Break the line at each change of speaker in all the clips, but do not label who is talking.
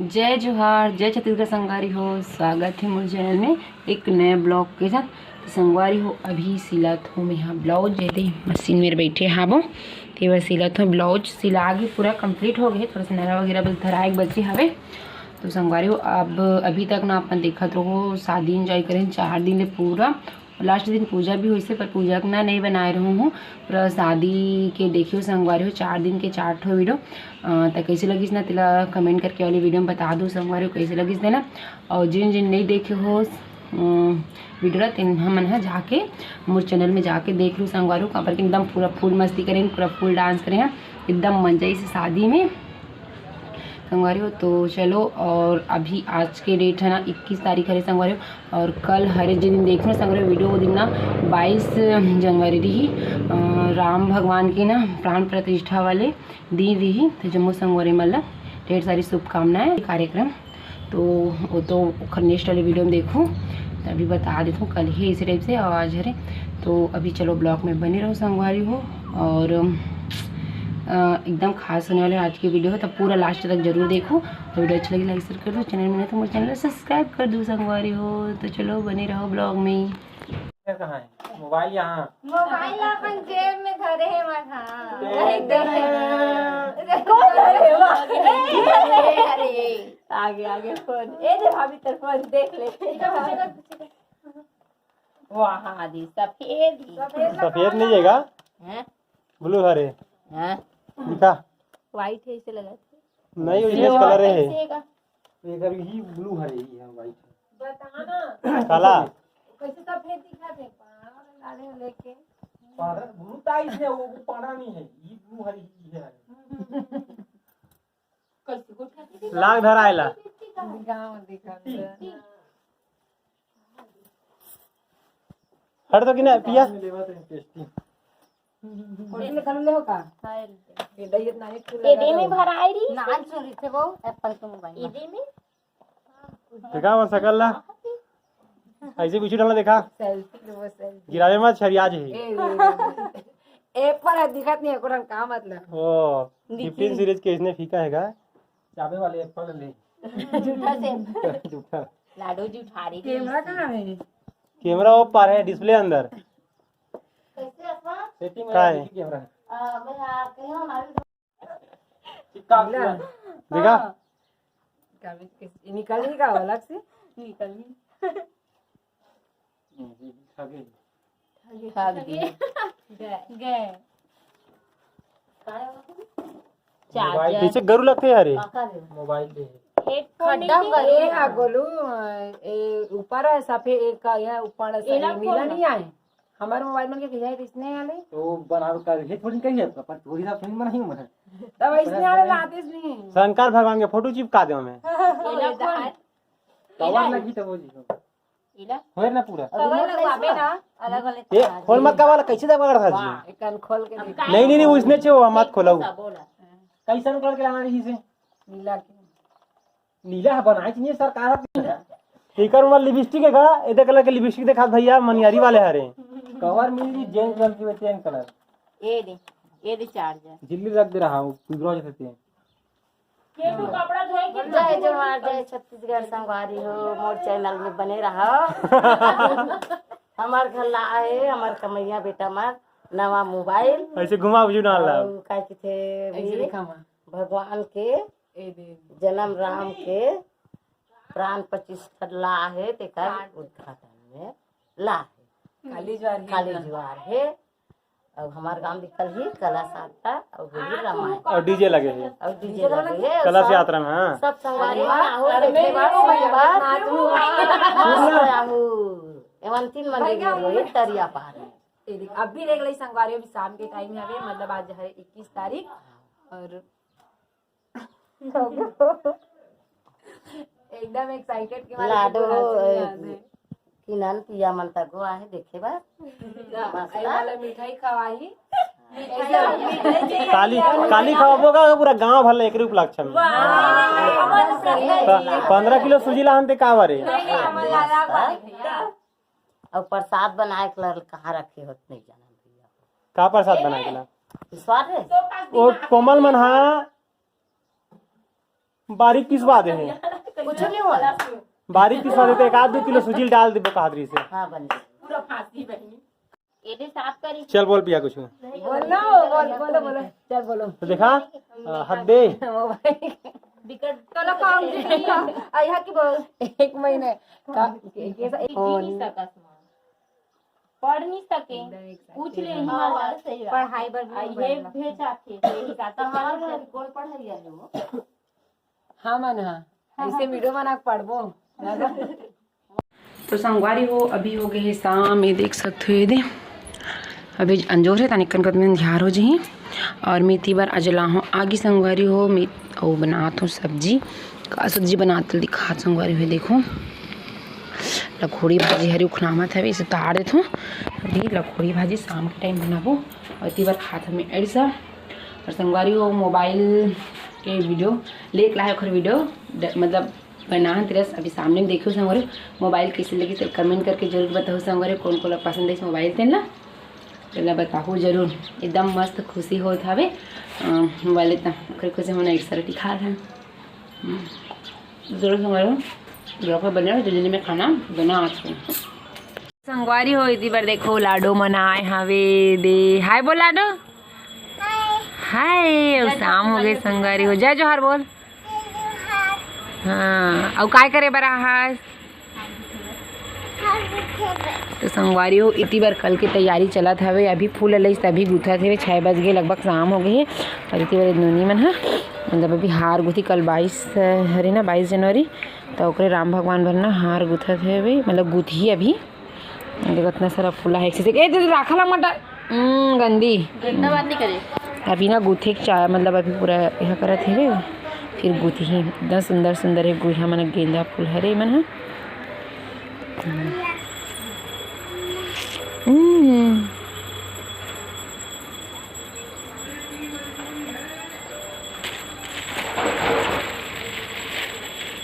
जय जोहार, जय छत्तीसगढ़ संगवारी हो। स्वागत है मोर चैनल में एक नए ब्लॉग के साथ। तो संगवारी हो अभी सिलत हूँ मैं यहाँ ब्लाउज जेदे मशीन में बैठे हाबो तेवर सिलत हूँ ब्लाउज सिला के पूरा कंप्लीट हो गए। थोड़ा सा नरा वगैरह बस धराए बचे हवे। तो संगवारी हो अब अभी तक ना अपन देखत रहो शादी इंजॉय करें 4 दिन ले पूरा। लास्ट दिन पूजा भी हुई से पर पूजा ना नहीं बनाए रहूँ हूँ पूरा शादी के देखियो संगवारी हो 4 दिन के 4 ठो वीडियो। तो कैसे लगिस ना तिला कमेंट करके वाली वीडियो में बता दो संगवारी हो कैसे लगिस देना। और जिन जिन नहीं देखे हो वीडियो तीन हमन है जाके मोर चैनल में जाके देख लो संगवारी हो। पर एकदम पूरा फुल मस्ती करें पूरा फुल डांस करें एकदम मजा से शादी में संगवारी हो। तो चलो और अभी आज के डेट है ना 21 तारीख है संगवारी हो। और कल हरे दिन देख लो संगवारी वीडियो वो दिन ना 22 जनवरी रही राम भगवान की ना प्राण प्रतिष्ठा वाले दिन रही। तो जम्मू संगवारी मतलब ढेर सारी शुभकामनाएं कार्यक्रम। तो वो तो नेक्स्ट वाले वीडियो में देखूँ तो अभी बता देता हूँ कल ही इसी टाइप से आवाज़ हरे। तो अभी चलो ब्लॉग में बने रहो संगवारी हो। और एकदम खास होने वाले आज की वीडियो है तो पूरा लास्ट तक जरूर देखो। तो वीडियो अच्छा लगे लाइक शेयर कर दो, चैनल में नहीं तो मेरे चैनल सब्सक्राइब कर दो संगवारी हो। तो चलो बने रहो ब्लॉग में।
कहाँ है मोबाइल? यहाँ
मोबाइल अपन जेब में धरे है मत।
आगे आगे फोन ए दे भाभी तेरे फोन देख ले। वहाँ दी सफेद
सफेद नहीं है
हैं
ब्लू हरे
हैं
दिखा
व्हाइट है इसे लगा
नहीं उजले कलर है
कैसे
इधर ही ब्लू हरे ही है व्हाइट
बताना
काला
कैसे सफेद दिखा दे लाड़े लेके
पारा ब्लू टाइप है वो पारा नहीं है ये ब्लू हरी ही है।
कैसे को खाती
लाग धरायला
गांव दिखा
हट तो कि ना पिया
कोई में कर ले हो का ये दही नहीं फूल
एडे में भराई रही
नान चोरी थे वो एप्पल के मोबाइल
एडे में
देखा वो सकल ला ऐसे पीछे डाला देखा
सेल्फी वो सेल्फी
गिरावे मत छरियाज है
एप्पल है दिखत नहीं है कोरन का मतलब
ओ 15 सीरीज के इसने फीका हैगा चाबे वाले एप्पल ले
झूठा से
झूठा
लाडो जुठारी
कैमरा कहां है?
कैमरा वो पर है डिस्प्ले अंदर
कैसे अपा
सेटिंग में है कैमरा
मैं कहीं हमारे
चिपका देखा
निकल नहीं का अलग से
निकल
आगे
भाग दिए गए
मोबाइल पीछे गरु लगते हैं अरे
चार्जर
मोबाइल पे
हेडफोन
खड्डा ये है गोलू ए ऊपर है सफेद एक का यह ऊपर से नीला नहीं आए हमारे मोबाइल में क्या है इसने आले
तो बना कर हे थोड़ी कही है पर थोड़ी सा फिल्म नहीं मन
तब इसने आले लाते नहीं
शंकर भगवान के फोटो चिपका दे हमें
एला
कवर लगी तो वो जी
इला
होए ना पूरा
कवर लगवाबे ना अलग अलग
ये खोल मत का वाला कैसे दबा कर था जी
कान खोल के देख
नहीं नहीं नहीं उसने छो मत खोलो
बोला
कैसन कलर के लाना रही से
नीला के
नीला बनाई चाहिए सरकार स्टिकर में लिपस्टिक है का इधर कलर के लिपस्टिक दिखा भैया मनियारी वाले हरे कवर मिली जेन कलर की बच्चे कलर
ये दे चार्जर
जिल्ली रख दे रहा हूं पिघरो जैसे हैं
ये तो कपड़ा धोए के
जय जोहार जय छत्तीसगढ़ संगवारी हो मोर चैनल में बने रहो हमार घर ला है हमार कमैया बेटा मार नवा मोबाइल
ऐसे घुमा बुझू ना ला
का थे भगवान के जन्म राम के प्राण 25 ला है तेकर उद्घाटन में ला है खाली ज्वार है। और हमार गांव निकल ही कला साता और होली रामायण
और डीजे लगे हैं
और डीजे लगे है
कलश यात्रा में हां
सब संगवारी हो देखे बात एवं 3 मंदिर हो तरिया पार है अब भी देख ली संगवारी अभी शाम के टाइम है मतलब आज है 21 तारीख और एकदम एक्साइटेड के मारे लाडो किनन पिया मनता गो आहे देखे बा वाला मिठाई खवाई
काली काली खावबो का पूरा गांव भर एकरे उपलक्ष्य में 15 किलो सूजी लाहन ते का बारे
और प्रसाद बनाए के कहाँ रखे होत नहीं जाना भैया
का प्रसाद बना के ला
स्वाद है
वो कोमल मन हा बारीक पिसवा दे हैं,
कुछ नहीं हुआ।
बारीक पिसवा देते, 1-2 किलो सूजी डाल दे बहादुरी से।
हाँ बन
पूरा फांसी बहनी ये भी साफ करी
चल बोल पिया कुछ।
बोलो चल बोलो।
तो देखा हद दे
बिकट
चलो काम यहाँ की बोल
1 महीने का
पढ़ नहीं सके पूछ ले
पढ़ाई बर
ये भेजा थे यही
कौन पढ़ाई वो।
हाँ मन हाँ ऐसे वीडियो बना के पढ़बो। तो संगवारी हो अभी हो गए शाम, ये देख सकते हो, ये दे अभी अंजोर है तनिकन कद में ध्यार हो जी। और मैं इतनी बार अजला हूँ आगे संगवारी हो, मैं वो बनाता हूँ सब्जी का सब्जी बनाते दिखा संगवारी हुई। देखो लखोड़ी भाजी हरी उखनामत है, इसे तार देता हूँ अभी। लखोड़ी भाजी शाम के टाइम बनाबो और इतनी बार खाते में ऐसा। और संगवारी हो मोबाइल के वीडियो लेक लाए ओखर वीडियो मतलब बना तिरस अभी सामने में देखो संगवारी मोबाइल कैसे लगी तो कमेंट करके जरूर बताओ संगवारी कौन को पसंद है इस मोबाइल तेला पहला बताओ जरूर। एकदम मस्त खुशी होत हवे मोबाइल ओखर खुशी हमने एक सरटी खा रहे जरूर संगवारी ब्लॉग बना जल्दी में खाना बना आज संगवारी हो। इतनी बार देखो लाडो मनाए हवे दे हाय बोल लाडो हाय। और शाम हो गई संगवारी हो जय जोहर बोल। हाँ और काय करे बरा हास तो संगवारी हो इतनी बार कल की तैयारी चला था वे अभी फूल लई तभी गुथा थे 6 बज गए लगभग शाम हो गई है। और इतनी बार नोनी मन है मतलब अभी हार गुथी कल 22 हरी ना 22 जनवरी तो ओकरे राम भगवान भर ना हार गुथा थे वे मतलब गुथी अभी देखो इतना सारा फूला है एक राखा मटा गंदी
गंदा बात नहीं करे
अभी ना गुथे मतलब अभी पूरा यह करा थे फिर गुथी ही इतना सुंदर सुंदर है गुहा मन गेंदा फूल हरे मन है।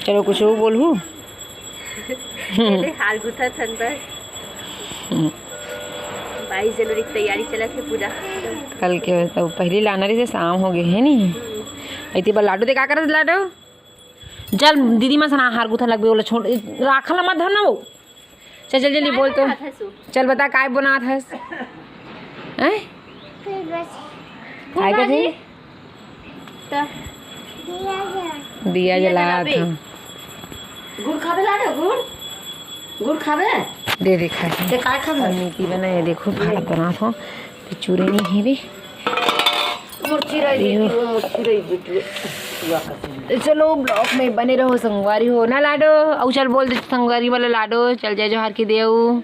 चलो कुछ वो बोलूँ
हाल गुथा थन बस 22 जनवरी की तैयारी चला थे पूरा
कल के तो पहली लाना रही से शाम हो गए है नी। इतनी बार लाडो देखा कर लाडो चल दीदी माँ सना हार गुथा लगबे बोला छोड़ राखल मत धर ना वो चल जल्दी जल्दी बोल तो चल बता काय बना था काय का थी दिया जला था
गुड़ खावे लाडो गुड़ खावे
दे देखा
ते काय खावे
नीति बना ये देखो भात बना था चूरे नहीं है भी
मुर्ची रही बिटवे
चलो ब्लॉग में बने रहो संगवारी हो ना लाडो और चल बोल दे संगवारी वाला लाडो चल जाए जोहार के देऊ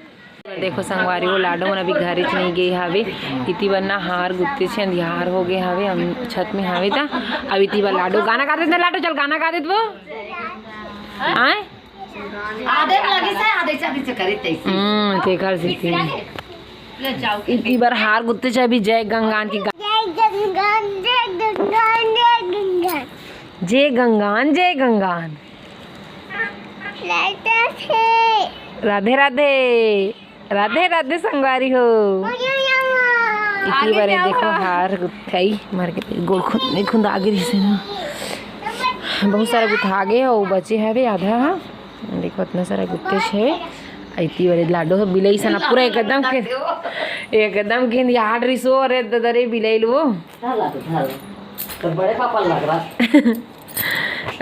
देखो संगवारी हो लाडो मन अभी घर च नहीं गई हावे इतनी बार ना हार गुत्ते से अंधियार हो गए हावे हम छत में हावे था अब इतनी बार लाडो गाना गा देते लाडो चल गाना गा देते वो आए
आधे लगे से आधे से करे तैसे
ते कर सीखी इतनी बार हार गुत्ते से अभी जय गंगान की जय गंगान जय गंगान राधे राधे राधे राधे संगवारी हो इतनी बार देखो हार गुथाई मार के गोल खुद खुद आगे से ना बहुत सारा गुथा गए और बचे है आधा देखो इतना सारा गुत्ते है। इतनी बार लाडो बिलई सना पूरा एकदम गेंद याड रिसो अरे दरे बिलई लो
तो बड़े पापा लग रहा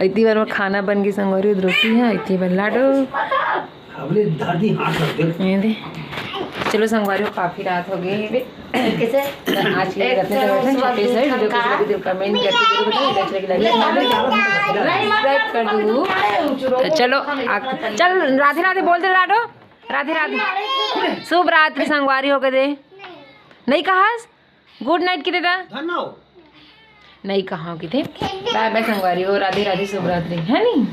इतनी बार खाना बन गई संगवारी रोटी है इतनी बार लाडो ये दे चलो संगवारी को काफी रात हो गई
कैसे
आज के छोटे से वीडियो को जरूर कमेंट करके जरूर बताइए सब्सक्राइब कर दो। चलो चल राधे राधे बोल दे लाडो राधे राधे शुभ रात्रि संगवारी हो के दे नहीं कहा गुड नाइट की देता नहीं कहा कि थे बाय बाय संगवारी हो राधे राधे शुभ रात्रि है नहीं।